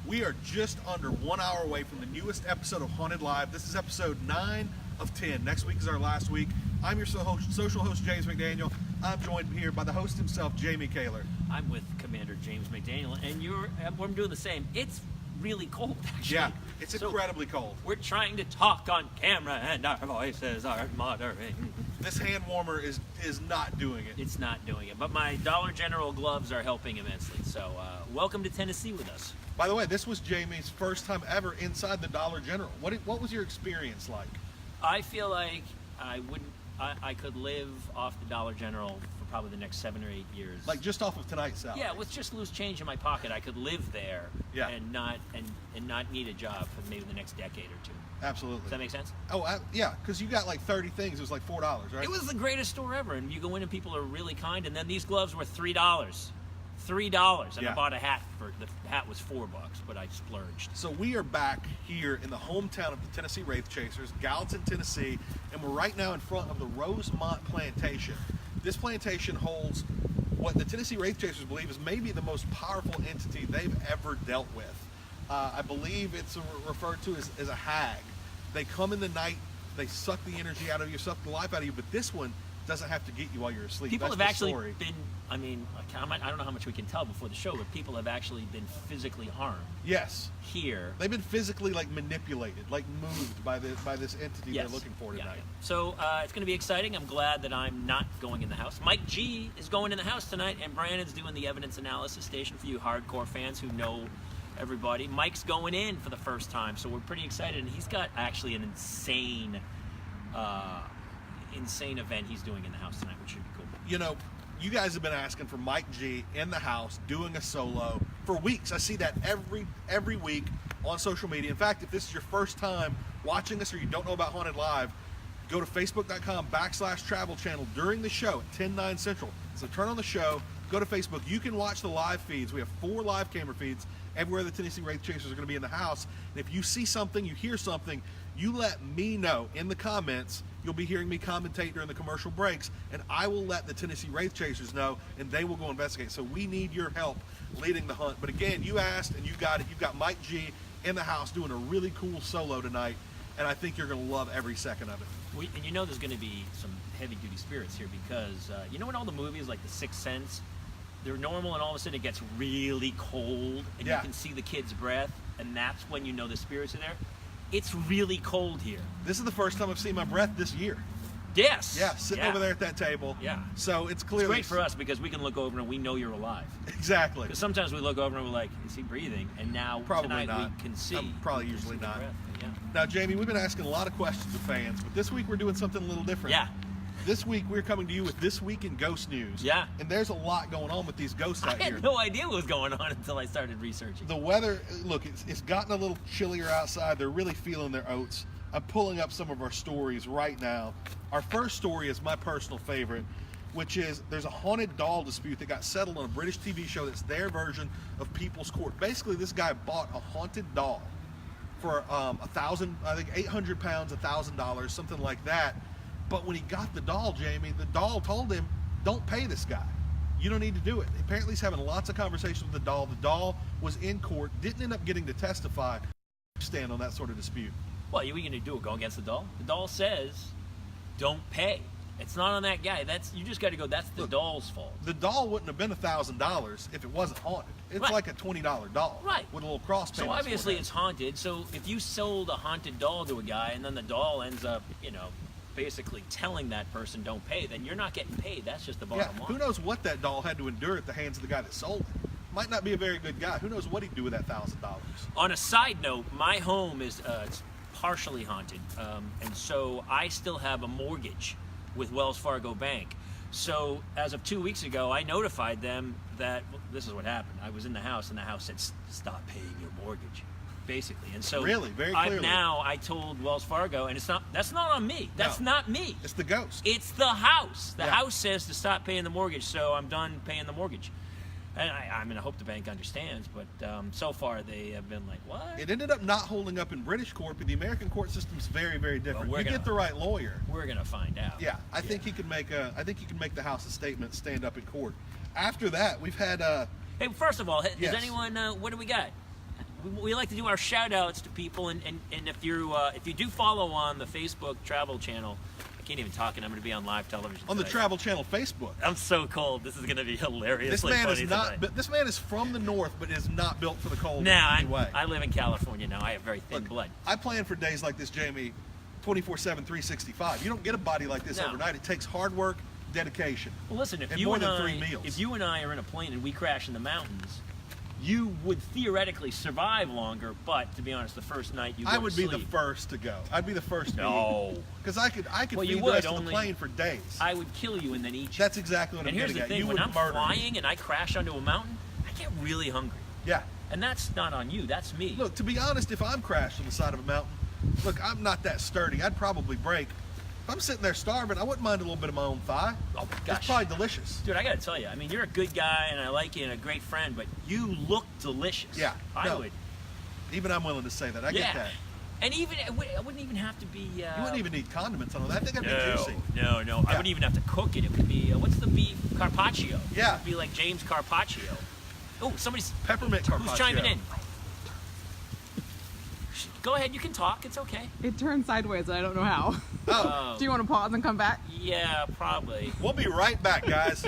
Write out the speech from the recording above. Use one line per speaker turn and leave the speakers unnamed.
We are just under 1 hour away from the newest episode of Haunted Live. This is episode 9 of 10. Next week is our last week. I'm your social host, James McDaniel. I'm joined here by the host himself, Jamie Kaler.
I'm with Commander James McDaniel, and I'm doing the same. It's really cold, actually.
Yeah, it's incredibly cold.
We're trying to talk on camera, and our voices are muttering.
This hand warmer is not doing it.
It's not doing it, but my Dollar General gloves are helping immensely. So welcome to Tennessee with us.
By the way, this was Jamie's first time ever inside the Dollar General. What was your experience like?
I feel like I could live off the Dollar General for probably the next 7 or 8 years.
Like just off of tonight's salary?
Yeah, with just loose change in my pocket, I could live there and not need a job for maybe the next decade or two.
Absolutely.
Does that make sense?
Oh, yeah, because you got like 30 things. It was like $4, right?
It was the greatest store ever, and you go in and people are really kind, and then these gloves were $3. $3, and I bought a hat the hat was $4, but I splurged.
So we are back here in the hometown of the Tennessee Wraith Chasers, Gallatin, Tennessee, and we're right now in front of the Rose Mont plantation. This plantation holds what the Tennessee Wraith Chasers believe is maybe the most powerful entity they've ever dealt with. I believe it's referred to as a hag. They come in the night, they suck the energy out of you, suck the life out of you, but this one doesn't have to get you while you're asleep.
People have actually been, I don't know how much we can tell before the show, but people have actually been physically harmed.
Yes.
Here.
They've been physically manipulated, moved by this entity they're looking for tonight.
Yeah. So it's going to be exciting. I'm glad that I'm not going in the house. Mike G is going in the house tonight, and Brandon's doing the evidence analysis station for you hardcore fans who know everybody. Mike's going in for the first time, so we're pretty excited, and he's got actually an insane event he's doing in the house tonight, which should be cool.
You know, you guys have been asking for Mike G in the house doing a solo for weeks. I see that every week on social media. In fact, if this is your first time watching us or you don't know about Haunted Live, go to facebook.com/travel channel during the show at 10/9 Central. So turn on the show, go to Facebook. You can watch the live feeds. We have 4 live camera feeds everywhere the Tennessee Wraith Chasers are going to be in the house. And if you see something, you hear something, you let me know in the comments. You'll be hearing me commentate during the commercial breaks, and I will let the Tennessee Wraith Chasers know, and they will go investigate. So we need your help leading the hunt. But again, you asked, and you got it. You've got Mike G in the house doing a really cool solo tonight, and I think you're going to love every second of it.
And you know there's going to be some heavy-duty spirits here because, you know in all the movies like The Sixth Sense, they're normal, and all of a sudden it gets really cold, and you can see the kid's breath, and that's when you know the spirits are there. It's really cold here.
This is the first time I've seen my breath this year.
Yes.
Yeah, sitting over there at that table.
Yeah.
So it's clearly...
It's great for us because we can look over and we know you're alive.
Exactly.
Because sometimes we look over and we're like, is he breathing? And now tonight we can see.
Probably usually not.
Yeah.
Now, Jamie, we've been asking a lot of questions of fans, but this week we're doing something a little different.
Yeah.
This week we're coming to you with This Week in Ghost News.
Yeah.
And there's a lot going on with these ghosts out here.
I had no idea what was going on until I started researching.
The weather, look, it's gotten a little chillier outside. They're really feeling their oats. I'm pulling up some of our stories right now. Our first story is my personal favorite, which is there's a haunted doll dispute that got settled on a British TV show that's their version of People's Court. Basically, this guy bought a haunted doll for I think 800 pounds, $1,000, something like that. But when he got the doll, Jamie, the doll told him, don't pay this guy. You don't need to do it. Apparently he's having lots of conversations with the doll. The doll was in court, didn't end up getting to testify. Stand on that sort of dispute.
What are you going to do? Go against the doll? The doll says, don't pay. It's not on that guy. You just got to go, that's the doll's fault.
The doll wouldn't have been $1,000 if it wasn't haunted. It's like a $20 doll.
Right.
With a little cross payment.
So obviously it's haunted. So if you sold a haunted doll to a guy and then the doll ends up, basically telling that person don't pay, then you're not getting paid. That's just the bottom line.
Who knows what that doll had to endure at the hands of the guy that sold it. Might not be a very good guy. Who knows what he'd do with that $1,000.
On a side note, my home is it's partially haunted, and so I still have a mortgage with Wells Fargo Bank. So as of 2 weeks ago, I notified them that this is what happened. I was in the house, and the house said, stop paying your mortgage. Basically, and so
really, very clearly.
I told Wells Fargo, and that's not on me. That's not me.
It's the ghost.
It's the house. The house says to stop paying the mortgage, so I'm done paying the mortgage. And I hope the bank understands, but so far they have been like, what?
It ended up not holding up in British court, but the American court system's very, very different. You get the right lawyer.
We're gonna find out.
Yeah, I think he could make the house a statement, stand up in court. After that, we've had.
Hey, first of all, does anyone? What do we got? we like to do our shout outs to people, and if you do follow on the Facebook travel channel, I can't even talk, and I'm going to be on live television
On the
today.
Travel Channel Facebook.
I'm so cold. This is going to be hilarious.
This man is not. But this man is from the north, but is not built for the cold in any way.
I live in California now. I have very thin blood.
I plan for days like this, Jamie, 24/7, 365. You don't get a body like this
No.
overnight. It takes hard work, dedication.
Well, listen, if
and
you
more
and
than
I,
3 meals.
if you and I are in a plane and we crash in the mountains, you would theoretically survive longer. But to be honest, the first night you go
I would
to
be the
sleep,
first to go. I'd be the first to
No.
because I could
Well,
feed
you
the
would,
rest of the
only-
plane for days.
I would kill you and then eat you.
That's exactly what
And
I'm
here's
getting
the
at.
thing:
You
when
would
I'm
murder me.
flying and I crash onto a mountain, I get really hungry,
Yeah.
and that's not on you. That's me.
Look, to be honest, if I'm crashed on the side of a mountain, look, I'm not that sturdy. I'd probably break. If I'm sitting there starving, I wouldn't mind a little bit of my own thigh.
Oh my gosh.
It's probably delicious.
Dude, I gotta tell you, I mean, you're a good guy and I like you and a great friend, but you look delicious.
Yeah,
I
no.
would.
Even I'm willing to say that. I
Yeah.
get that.
And even it wouldn't even have to be.
You wouldn't even need condiments on that. I think that'd be
No,
juicy.
no. I
Yeah.
wouldn't even have to cook it. It would be what's the beef carpaccio?
Yeah.
It would be like James Carpaccio. Oh, somebody's
Peppermint carpaccio.
who's chiming in. Go ahead, you can talk. It's okay.
It turned sideways, and I don't know how.
Oh,
Do you want to pause and come back?
Yeah, probably.
we'll be right back, guys.